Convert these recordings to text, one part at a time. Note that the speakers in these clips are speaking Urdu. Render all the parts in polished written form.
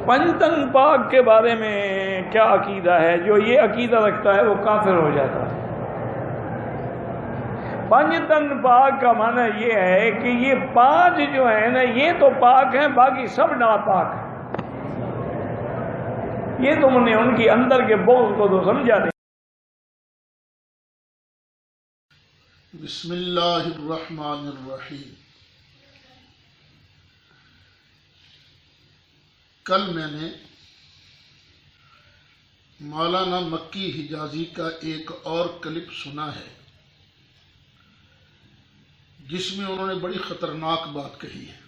پنجتن پاک کے بارے میں کیا عقیدہ ہے؟ جو یہ عقیدہ رکھتا ہے وہ کافر ہو جاتا ہے۔ پنجتن پاک کا معنی یہ ہے کہ یہ پانچ جو ہیں نا یہ تو پاک ہیں، باقی سب ناپاک ہیں۔ یہ تم نے ان کی اندر کے بغض کو تو سمجھا نہیں۔ بسم اللہ الرحمن الرحیم۔ کل میں نے مولانا مکی حجازی کا ایک اور کلپ سنا ہے جس میں انہوں نے بڑی خطرناک بات کہی ہے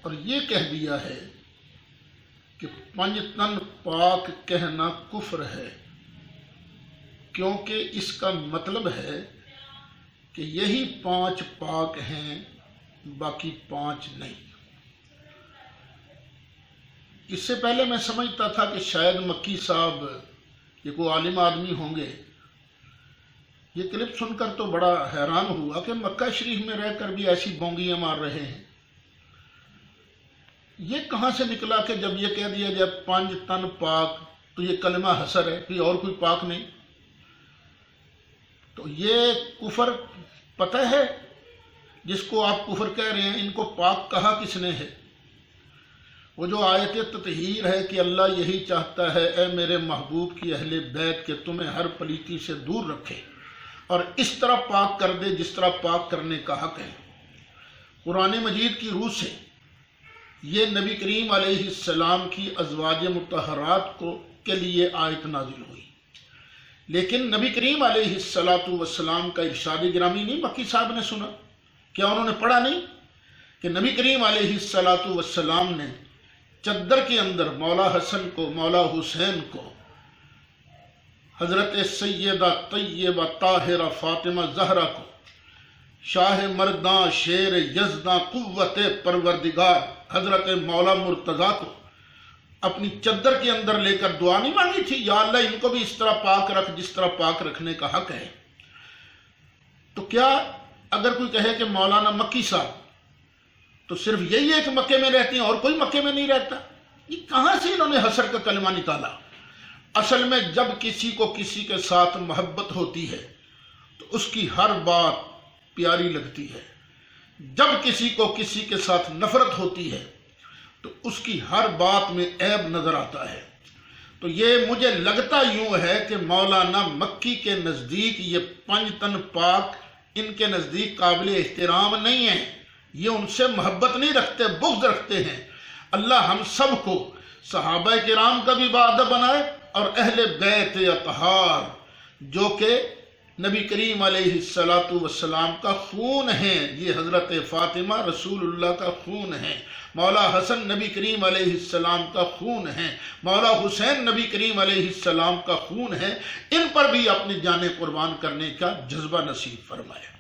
اور یہ کہہ دیا ہے کہ پنجتن پاک کہنا کفر ہے، کیونکہ اس کا مطلب ہے کہ یہی پانچ پاک ہیں، باقی پانچ نہیں۔ اس سے پہلے میں سمجھتا تھا کہ شاید مکی صاحب یہ کوئی عالم آدمی ہوں گے۔ یہ کلپ سن کر تو بڑا حیران ہوا کہ مکہ شریف میں رہ کر بھی ایسی بونگیاں مار رہے ہیں۔ یہ کہاں سے نکلا کہ جب یہ کہہ دیا جائے پانچ تن پاک تو یہ کلمہ حسر ہے، کوئی اور کوئی پاک نہیں؟ تو یہ کفر پتہ ہے جس کو آپ کفر کہہ رہے ہیں، ان کو پاک کہا کس نے ہے؟ وہ جو آیت تطہیر ہے کہ اللہ یہی چاہتا ہے اے میرے محبوب کی اہل بیت کہ تمہیں ہر پلیتی سے دور رکھے اور اس طرح پاک کر دے جس طرح پاک کرنے کا حق ہے۔ قرآن مجید کی روح سے یہ نبی کریم علیہ السلام کی ازواج مطہرات کے لیے آیت نازل ہوئی، لیکن نبی کریم علیہ السلام کا ارشاد گرامی نہیں مکی صاحب نے سنا؟ کیا انہوں نے پڑھا نہیں کہ نبی کریم علیہ السلام نے چادر کے اندر مولا حسن کو، مولا حسین کو، حضرت سیدہ طیبہ طاہرہ فاطمہ زہرا کو، شاہ مرداں شیر یزداں قوت پروردگار حضرت مولا مرتضیٰ کو اپنی چادر کے اندر لے کر دعا نہیں مانگی تھی، یا اللہ ان کو بھی اس طرح پاک رکھ جس طرح پاک رکھنے کا حق ہے؟ تو کیا اگر کوئی کہے کہ مولانا مکی صاحب تو صرف یہی ہے کہ مکے میں رہتے ہیں اور کوئی مکے میں نہیں رہتا؟ یہ کہاں سے انہوں نے حسر کا کلمہ نکالا؟ اصل میں جب کسی کو کسی کے ساتھ محبت ہوتی ہے تو اس کی ہر بات پیاری لگتی ہے، جب کسی کو کسی کے ساتھ نفرت ہوتی ہے تو اس کی ہر بات میں عیب نظر آتا ہے۔ تو یہ مجھے لگتا یوں ہے کہ مولانا مکی کے نزدیک یہ پنجتن پاک ان کے نزدیک قابل احترام نہیں ہے، یہ ان سے محبت نہیں رکھتے، بغض رکھتے ہیں۔ اللہ ہم سب کو صحابہ کرام کا بھی باادب بنائے اور اہل بیت اطہار جو کہ نبی کریم علیہ السلام کا خون ہے، یہ حضرت فاطمہ رسول اللہ کا خون ہے، مولا حسن نبی کریم علیہ السلام کا خون ہے، مولا حسین نبی کریم علیہ السلام کا خون ہے، ان پر بھی اپنی جانیں قربان کرنے کا جذبہ نصیب فرمائے۔